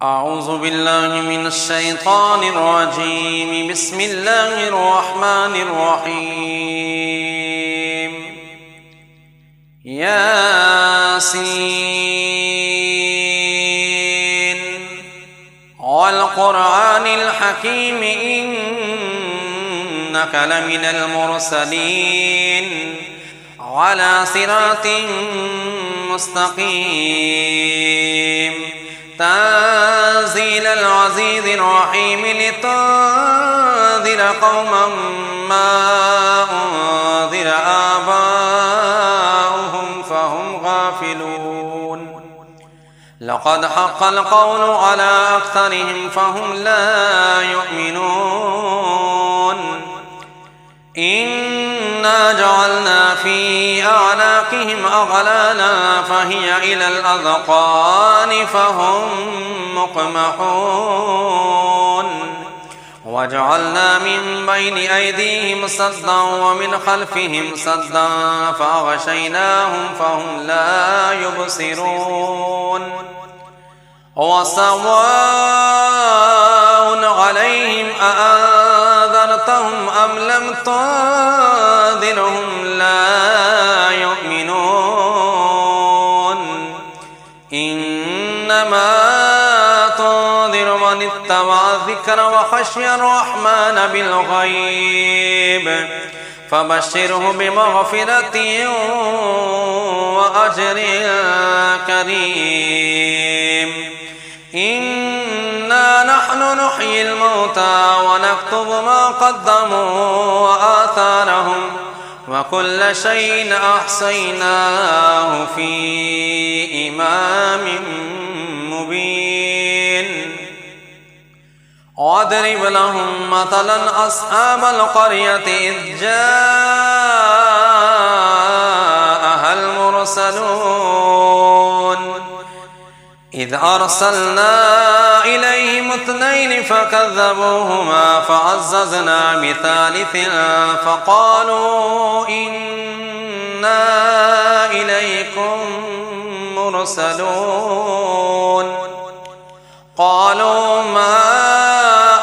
أعوذ بالله من الشيطان الرجيم. بسم الله الرحمن الرحيم. ياسين والقرآن الحكيم إنك لمن المرسلين على صراط مستقيم. تنزيل العزيز الرحيم لتنذر قوما ما أنذر آباؤهم فهم غافلون. لقد حق القول على أكثرهم فهم لا يؤمنون. إنا جعلنا في أعناقهم أغلالا فهي إلى الأذقان فهم مقمحون. وجعلنا من بين أيديهم سدا ومن خلفهم سدا فأغشيناهم فهم لا يبصرون. وسواء عليهم أأنذرتهم أم لم تنذرهم لا يؤمنون. إنما تنذر من اتبع الذكر وخشي الرحمن بالغيب فبشره بمغفرة وأجر كريم. إنا نحن نحيي الموتى ونكتب ما قدموا وآثارهم وكل شيء أحصيناه في إمام مبين. واضرب لهم مثلا أصحاب القرية إذ جاءها المرسلون إذ أرسلنا إليهم اثنين فكذبوهما فعززنا بثالث فقالوا إنا إليكم مرسلون. قالوا ما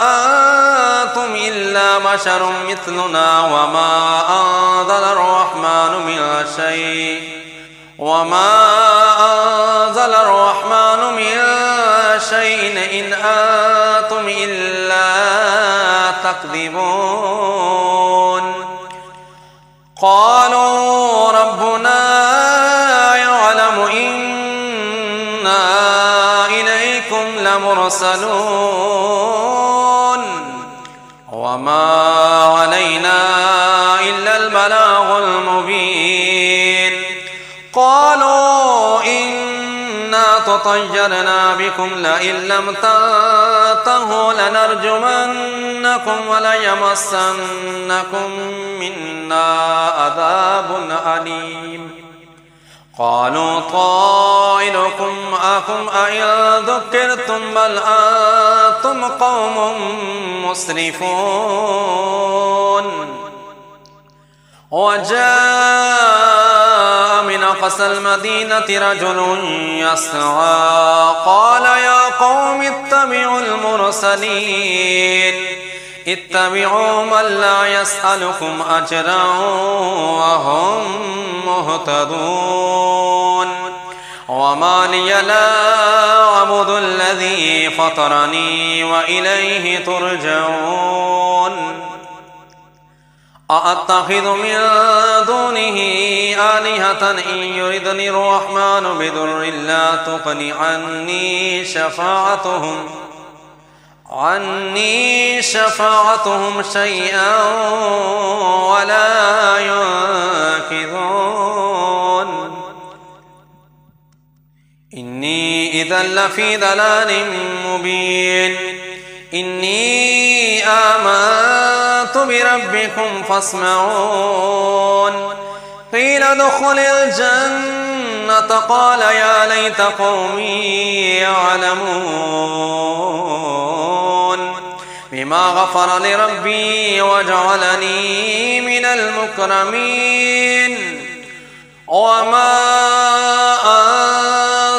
أنتم إلا بشر مثلنا وما أنزل الرحمن من شيء إن أنتم إلا تكذبون. قالوا ربنا يعلم إنا إليكم لمرسلون وما علينا إلا البلاغ المبين. قالوا إنا تطيرنا بكم لئن لم تنتهوا لنرجمنكم وليمسنكم منا عذاب أليم. قالوا طائركم معكم أئن ذكرتم بل أنتم قوم مسرفون. وجاء من أقصى المدينة رجل يسعى قال يا قوم اتبعوا المرسلين اتبعوا من لا يسألكم أجرا وهم مهتدون. وما لي لا أعبد الذي فطرني وإليه ترجعون. أأتخذ من دونه آلهة إن يردني الرحمن بضر لا تغن عني شفاعتهم شيئا ولا ينقذون. إني إذا لفي ضلال مبين. إني آمنت بربكم فاسمعون. قيل ادخل الجنة قال يا ليت قومي يعلمون بما غفر لربي وجعلني من المكرمين. وما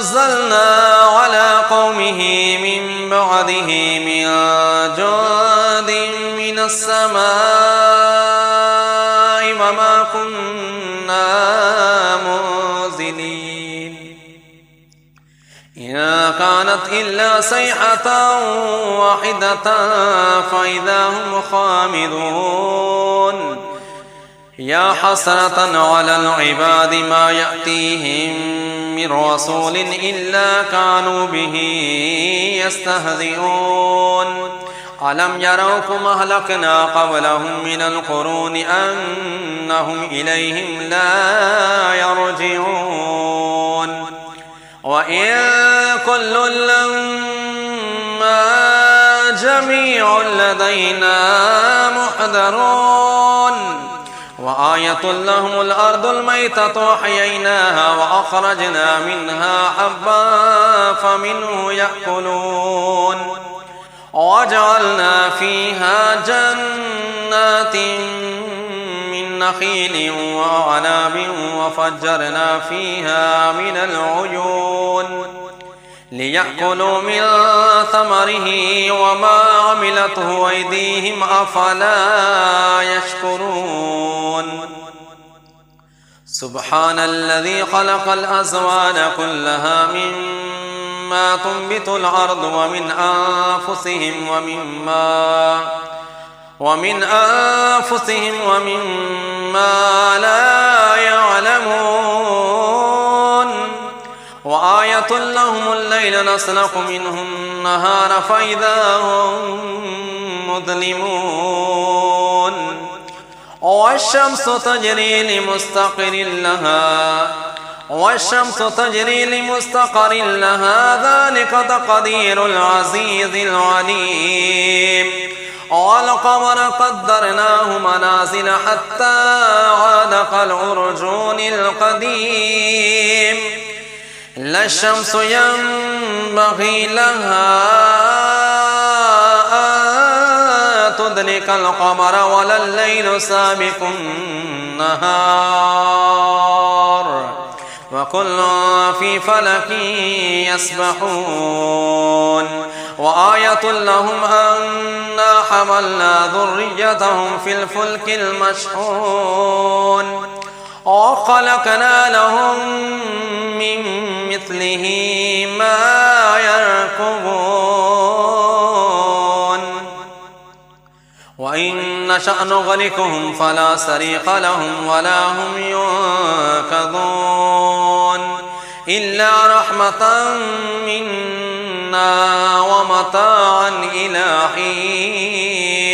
نزلنا على قومه من بعده من جند من السماء وما كنا منزلين إن كانت إلا صيحة واحدة فإذا هم خامدون يا حسرة على العباد ما يأتيهم من رسول إلا كانوا به يستهزئون ألم يروا كما أهلكنا قبلهم من القرون أنهم إليهم لا يرجعون وإن كل لما جميع لدينا محضرون وآية لهم الأرض الميتة أحييناها وأخرجنا منها حبا فمنه يأكلون وجعلنا فيها جنات من نخيل وعناب وفجرنا فيها من العيون ليأكلوا من ثمره وما عملته أيديهم أفلا يشكرون سبحان الذي خلق الأزواج كلها مما تنبت الأرض ومن أنفسهم ومما لا يعلمون وآية لهم الليل نسلخ منه النهار فإذا هم مظلمون والشمس تجري لمستقر لها ذلك تقدير العزيز العليم والقمر قدرناه منازل حتى عاد كالعرجون القديم لا الشمس ينبغي لها أن تدرك القمر ولا الليل سابق النهار وكل في فلك يسبحون وآية لهم أنا حملنا ذريتهم في الفلك المشحون وخلقنا لهم من مثله ما يركبون وإن نشأ نغرقهم فلا صريخ لهم ولا هم ينقذون إلا رحمة منا ومتاعا إلى حين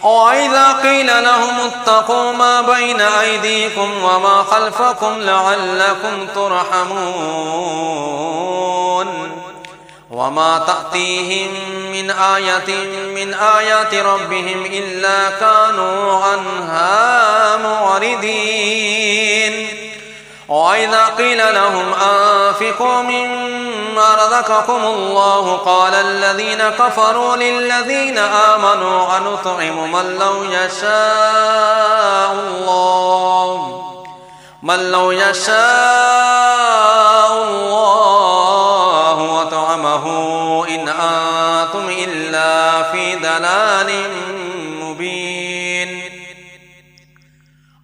وإذا قيل لهم اتقوا ما بين أيديكم وما خلفكم لعلكم ترحمون وما تأتيهم من آية من آيات ربهم إلا كانوا عنها معرضين وإذا قيل لهم أنفقوا مما رزقكم الله قال الذين كفروا للذين آمنوا أنطعم من لو يشاء الله وطعمه إن أنتم إلا في ضلال مبين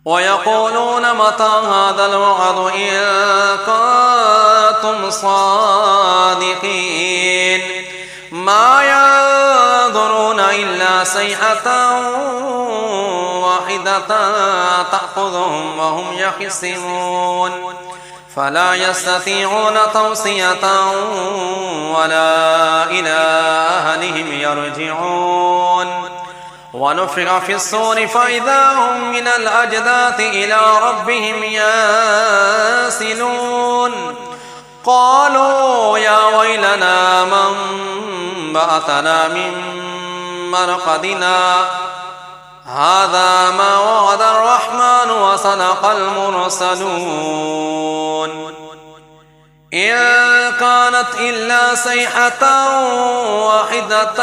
ويقولون متى هذا الوعد إن كنتم صادقين ما ينظرون إلا صيحة واحدة تأخذهم وهم يخصمون فلا يستطيعون توصية ولا إلى أهلهم يرجعون ونفخ في الصور فإذا هم من الأجداث إلى ربهم ينسلون قالوا يا ويلنا من بعثنا من مرقدنا هذا ما وعد الرحمن وصدق المرسلون إن كانت إلا صيحة واحدة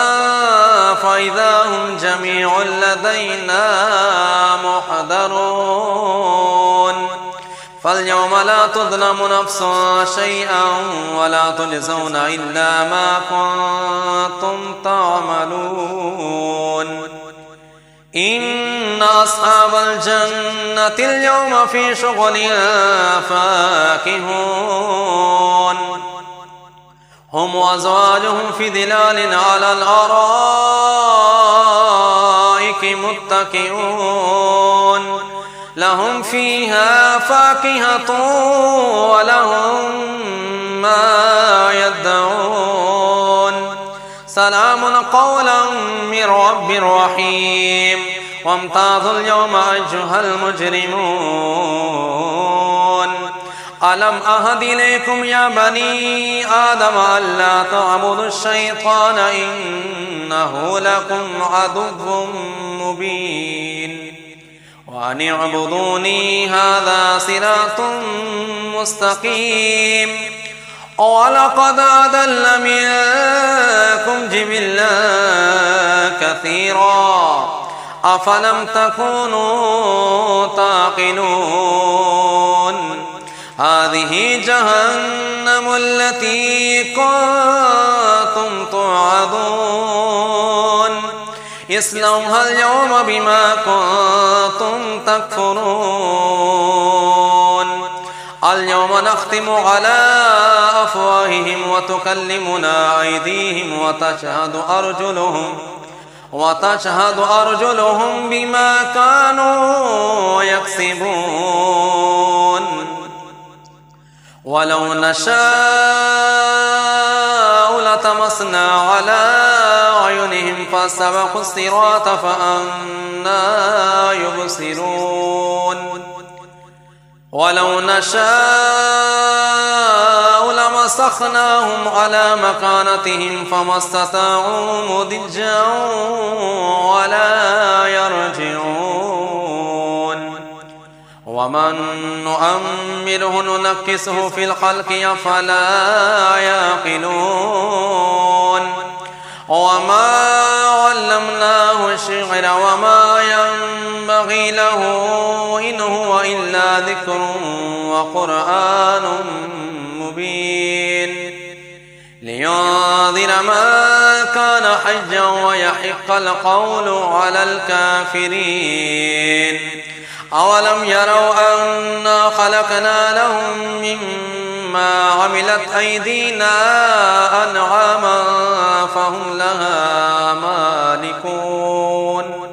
فإذا هم جميع لدينا محضرون فاليوم لا تظلم نفس شيئا ولا تجزون إلا ما كنتم تعملون إن أصحاب الجنة اليوم في شغل فاكهون هم وأزواجهم في ظلال على الأرائك متكئون لهم فيها فاكهة ولهم ما يدعون سلام قولا من رب رحيم وامتازوا اليوم أيها المجرمون ألم أهد إليكم يا بني آدم ألا تعبدوا الشيطان إنه لكم عدو مبين وأن اعبدوني هذا صراط مستقيم ولقد أضل منكم جبلا كثيرا أفلم تكونوا تعقلون هذه جهنم التي كنتم توعدون اصلوها اليوم بما كنتم تكفرون اليوم نختم على أفواههم وتكلمنا أيديهم وتشهد أرجلهم بما كانوا يكسبون ولو نشاء لطمسنا على أعينهم فاستبقوا الصراط فأنى يبصرون ولو نشاء لمسخناهم على مكانتهم فما استطاعوا مضجا ولا يرجعون ومن نؤمله ننكسه في الخلق أفلا يعقلون وما علمناه الشعر وما ينبغي له إن هو إلا ذكر وقرآن مبين لينذر من كان حجا ويحق القول على الكافرين أولم يروا أنا خلقنا لهم مما عملت أيدينا أنعاما فهم لها مالكون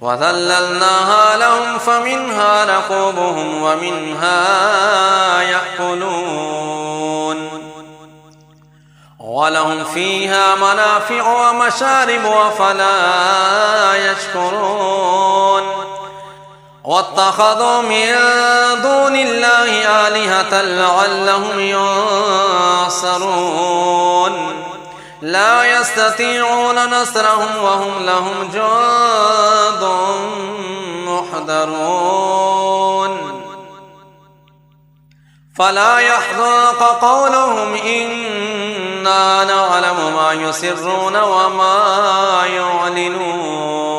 وذللناها لهم فمنها ركوبهم ومنها يأكلون ولهم فيها منافع ومشارب أفلا يشكرون واتخذوا من دون الله آلهة لعلهم ينصرون لا يستطيعون نصرهم وهم لهم جند محضرون فلا يحزنك قولهم إنا نعلم ما يسرون وما يعلنون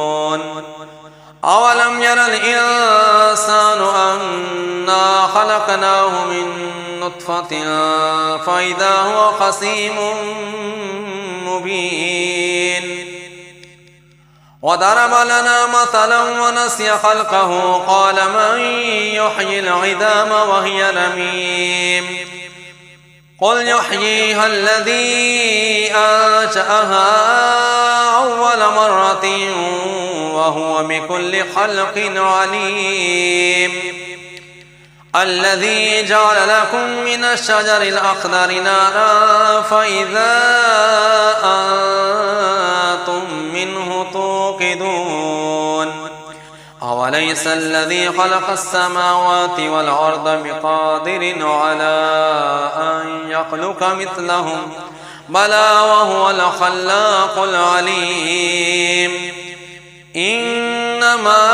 أولم ير الإنسان أنا خلقناه من نطفة فإذا هو خصيم مبين وضرب لنا مثلا ونسي خلقه قال من يحيي العظام وهي رميم قل يحييها الذي أنشأها أول مرة وهو بكل خلق عليم الذي جعل لكم من الشجر الأخضر نارا فإذا أنتم منه توقدون أوليس الذي خلق السماوات والأرض بقادر على أن يخلق مثلهم بلى وهو الخلاق العليم إنما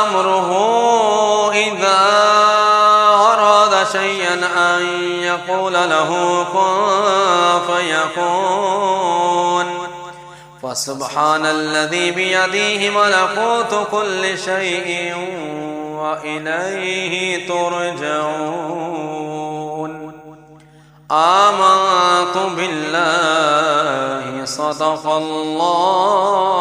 أمره إذا أراد شيئا أن يقول له كن فيكون فسبحان الذي بيده ملكوت كل شيء وإليه ترجعون آمنت بالله صدق الله